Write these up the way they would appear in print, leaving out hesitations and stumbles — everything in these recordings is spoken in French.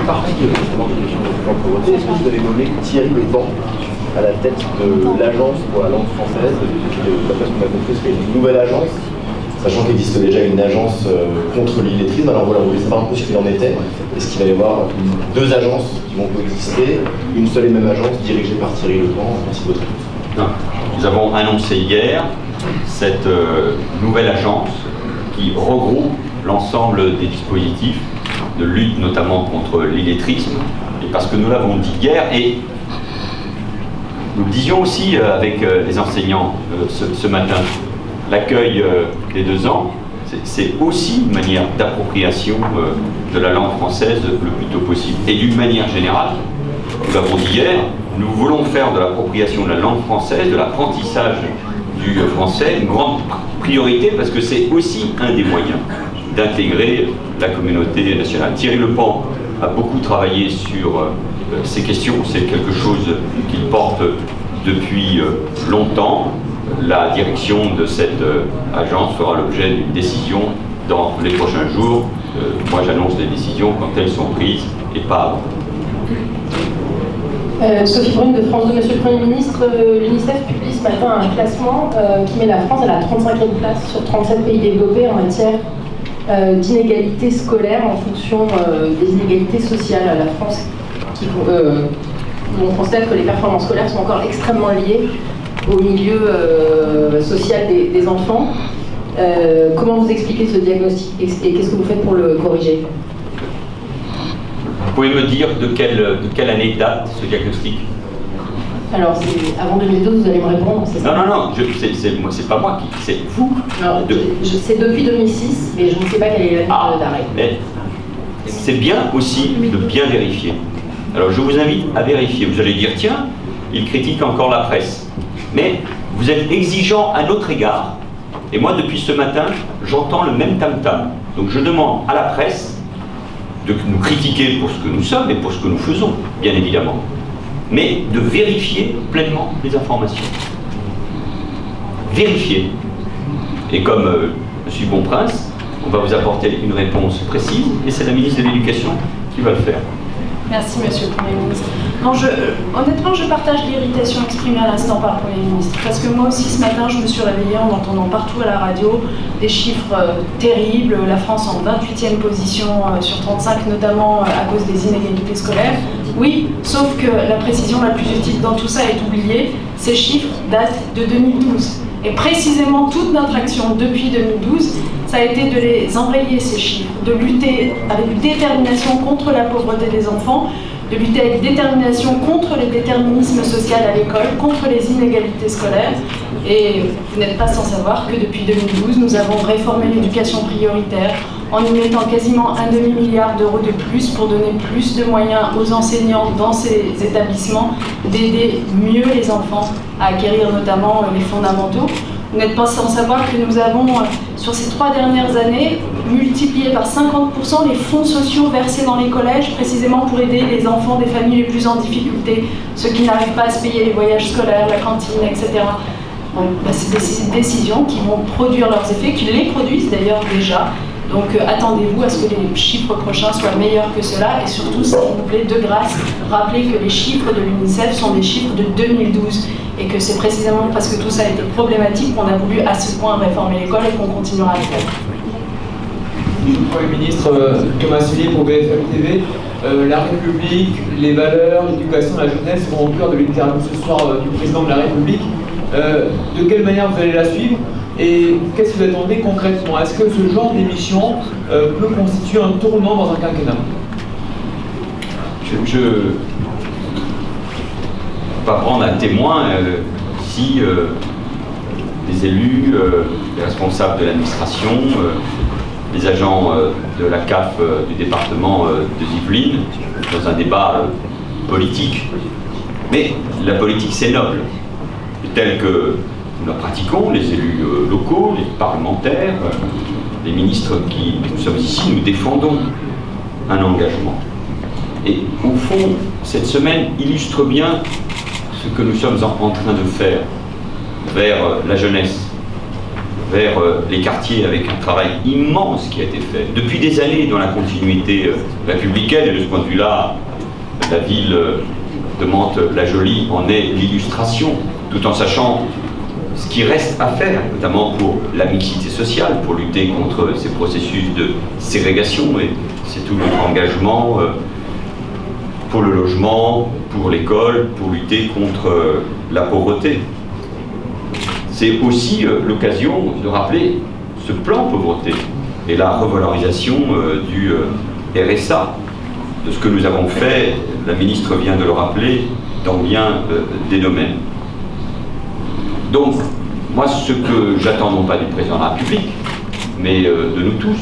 partie justement des questions de la pauvreté. Est-ce que vous avez nommé Thierry Lepan à la tête de l'agence pour la langue française? D'après ce qu'on a compris, c'est une nouvelle agence, sachant qu'il existe déjà une agence contre l'illettrisme. Alors voilà, on voulait savoir un peu ce qu'il en était. Est-ce qu'il va y avoir deux agences qui vont coexister, une seule et même agence dirigée par Thierry Lepan? Merci de votre réponse. Non. Nous avons annoncé hier cette nouvelle agence qui regroupe l'ensemble des dispositifs de lutte notamment contre l'illettrisme, et parce que nous l'avons dit hier, et nous le disions aussi avec les enseignants ce matin, l'accueil des 2 ans, c'est aussi une manière d'appropriation de la langue française le plus tôt possible. Et d'une manière générale, nous l'avons dit hier, nous voulons faire de l'appropriation de la langue française, de l'apprentissage du français, une grande priorité, parce que c'est aussi un des moyens d'intégrer la communauté nationale. Thierry Lepan a beaucoup travaillé sur ces questions, c'est quelque chose qu'il porte depuis longtemps. La direction de cette agence fera l'objet d'une décision dans les prochains jours. Moi j'annonce des décisions quand elles sont prises et pas avant. Sophie Brune de France 2, Monsieur le Premier ministre, l'UNICEF publie ce matin un classement qui met la France à la 35e place sur 37 pays développés en matière d'inégalité scolaire en fonction des inégalités sociales à la France. On constate que les performances scolaires sont encore extrêmement liées au milieu social des enfants. Comment vous expliquez ce diagnostic et qu'est-ce que vous faites pour le corriger? Vous pouvez me dire de quelle année date ce diagnostic? Alors, c'est avant 2012, vous allez me répondre, c'est ça? Non, c'est pas moi qui, c'est vous. C'est depuis 2006, mais je ne sais pas quelle est l'année d'arrêt. Mais c'est bien aussi de bien vérifier. Alors, je vous invite à vérifier. Vous allez dire, tiens, il critique encore la presse. Mais vous êtes exigeant à notre égard. Et moi, depuis ce matin, j'entends le même tam-tam. Donc, je demande à la presse de nous critiquer pour ce que nous sommes et pour ce que nous faisons, bien évidemment, mais de vérifier pleinement les informations. Vérifier. Et comme M. Bonprince, on va vous apporter une réponse précise, et c'est la ministre de l'Éducation qui va le faire. Merci, Monsieur le Premier ministre. Non, honnêtement, je partage l'irritation exprimée à l'instant par le Premier ministre. Parce que moi aussi, ce matin, je me suis réveillée en entendant partout à la radio des chiffres terribles. La France en 28e position sur 35, notamment à cause des inégalités scolaires. Oui, sauf que la précision la plus utile dans tout ça est oubliée. Ces chiffres datent de 2012. Et précisément, toute notre action depuis 2012, ça a été de les enrayer, ces chiffres, de lutter avec détermination contre la pauvreté des enfants, de lutter avec détermination contre le déterminisme social à l'école, contre les inégalités scolaires. Et vous n'êtes pas sans savoir que depuis 2012, nous avons réformé l'éducation prioritaire en y mettant quasiment un demi-milliard d'euros de plus pour donner plus de moyens aux enseignants dans ces établissements d'aider mieux les enfants à acquérir notamment les fondamentaux. Vous n'êtes pas sans savoir que nous avons, sur ces 3 dernières années, multiplié par 50% les fonds sociaux versés dans les collèges, précisément pour aider les enfants des familles les plus en difficulté, ceux qui n'arrivent pas à se payer les voyages scolaires, la cantine, etc. Donc, c'est des décisions qui vont produire leurs effets, qui les produisent d'ailleurs déjà. Donc attendez-vous à ce que les chiffres prochains soient meilleurs que cela, et surtout, s'il vous plaît, de grâce, rappelez que les chiffres de l'UNICEF sont des chiffres de 2012, et que c'est précisément parce que tout ça a été problématique qu'on a voulu à ce point réformer l'école et qu'on continuera à le faire. Premier ministre Thomas Soulier pour BFM TV. La République, les valeurs, l'éducation, la jeunesse seront au cœur de l'interview ce soir du président de la République. De quelle manière vous allez la suivre? Et qu'est-ce que vous attendez concrètement? Est-ce que ce genre d'émission peut constituer un tournant dans un quinquennat? Je ne peux pas prendre à témoin si les élus, les responsables de l'administration, les agents de la CAF du département de Yvelines, dans un débat politique. Mais la politique, c'est noble. Tel que nous la pratiquons, les élus locaux, les parlementaires, les ministres qui nous sommes ici, nous défendons un engagement. Et au fond, cette semaine illustre bien ce que nous sommes en train de faire vers la jeunesse. vers les quartiers avec un travail immense qui a été fait depuis des années dans la continuité républicaine, et de ce point de vue-là, la ville de Mantes-la-Jolie en est l'illustration, tout en sachant ce qui reste à faire, notamment pour la mixité sociale, pour lutter contre ces processus de ségrégation, et c'est tout notre engagement pour le logement, pour l'école, pour lutter contre la pauvreté. C'est aussi l'occasion de rappeler ce plan pauvreté et la revalorisation du RSA, de ce que nous avons fait, la ministre vient de le rappeler, dans bien des domaines. Donc, moi, ce que j'attends non pas du président de la République, mais de nous tous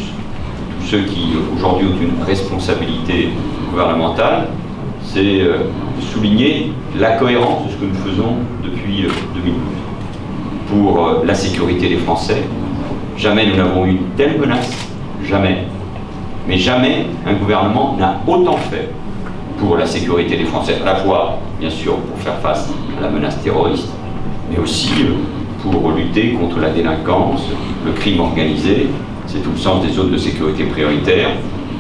ceux qui aujourd'hui ont une responsabilité gouvernementale, c'est souligner la cohérence de ce que nous faisons depuis 2012. Pour la sécurité des Français, jamais nous n'avons eu une telle menace, jamais. Mais jamais un gouvernement n'a autant fait pour la sécurité des Français, à la fois, bien sûr, pour faire face à la menace terroriste, mais aussi pour lutter contre la délinquance, le crime organisé. C'est tout le sens des zones de sécurité prioritaires,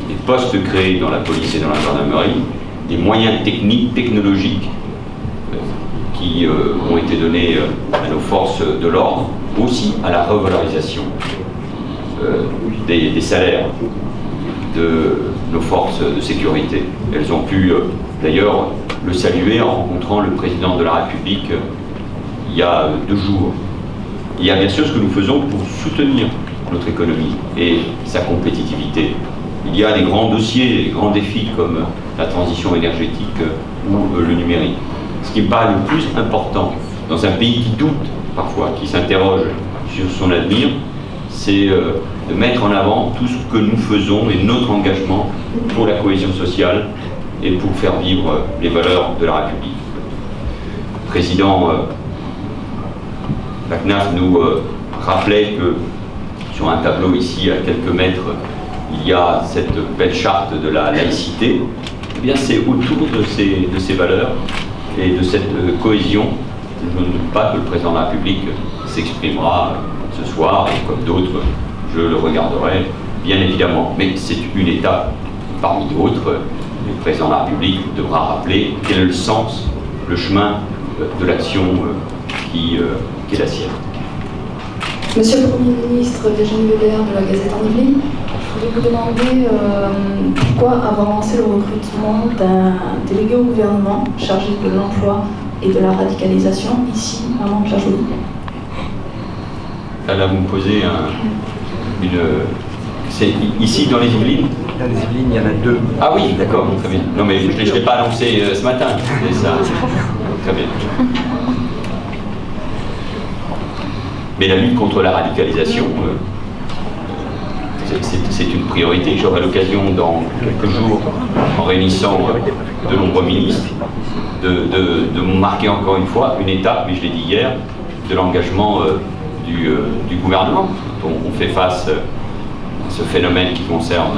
des postes créés dans la police et dans la gendarmerie, des moyens techniques, technologiques qui ont été donnés à nos forces de l'ordre, aussi à la revalorisation des salaires de nos forces de sécurité. Elles ont pu d'ailleurs le saluer en rencontrant le président de la République il y a 2 jours. Il y a bien sûr ce que nous faisons pour soutenir notre économie et sa compétitivité. Il y a des grands dossiers, des grands défis comme la transition énergétique ou le numérique. Ce qui me paraît le plus important dans un pays qui doute parfois, qui s'interroge sur son avenir, c'est de mettre en avant tout ce que nous faisons et notre engagement pour la cohésion sociale et pour faire vivre les valeurs de la République. Le président la CNAF nous rappelait que sur un tableau ici à quelques mètres, il y a cette belle charte de la laïcité. Eh bien, c'est autour de ces valeurs et de cette cohésion, je ne doute pas que le président de la République s'exprimera ce soir, et comme d'autres, je le regarderai, bien évidemment. Mais c'est une étape parmi d'autres. Le président de la République devra rappeler quel est le sens, le chemin de l'action qui est la sienne. Monsieur le Premier ministre, Virginie Weber de la Gazette en Yvelines, je voulais vous demander pourquoi avoir lancé le recrutement d'un délégué au gouvernement chargé de l'emploi et de la radicalisation ici à Mantes-la-Jolie. Là, vous me posez c'est ici dans les Yvelines? Dans les Yvelines, il y en a 2. Ah oui, d'accord, très bien. Non mais je ne l'ai pas annoncé ce matin, c'est ça. Très bien. Mais la lutte contre la radicalisation, c'est une priorité. J'aurai l'occasion dans quelques jours, en réunissant de nombreux ministres, de marquer encore une fois une étape, mais je l'ai dit hier, de l'engagement du gouvernement. On fait face à ce phénomène qui concerne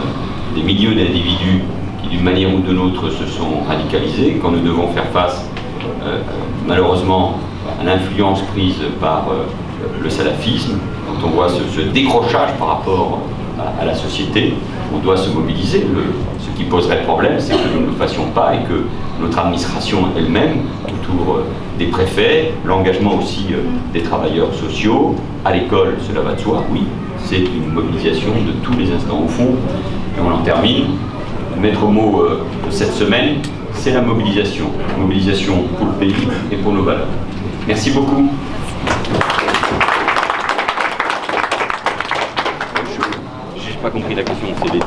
des milliers d'individus qui, d'une manière ou d'une autre, se sont radicalisés, quand nous devons faire face, malheureusement, à l'influence prise par le salafisme, quand on voit ce décrochage par rapport à la société, on doit se mobiliser. Ce qui poserait problème, c'est que nous ne le fassions pas et que notre administration elle-même, autour des préfets, l'engagement aussi des travailleurs sociaux, à l'école, cela va de soi, oui, c'est une mobilisation de tous les instants. Au fond, et on en termine, le maître mot de cette semaine, c'est la mobilisation. Mobilisation pour le pays et pour nos valeurs. Merci beaucoup. J'ai pas compris la question, c'est les deux.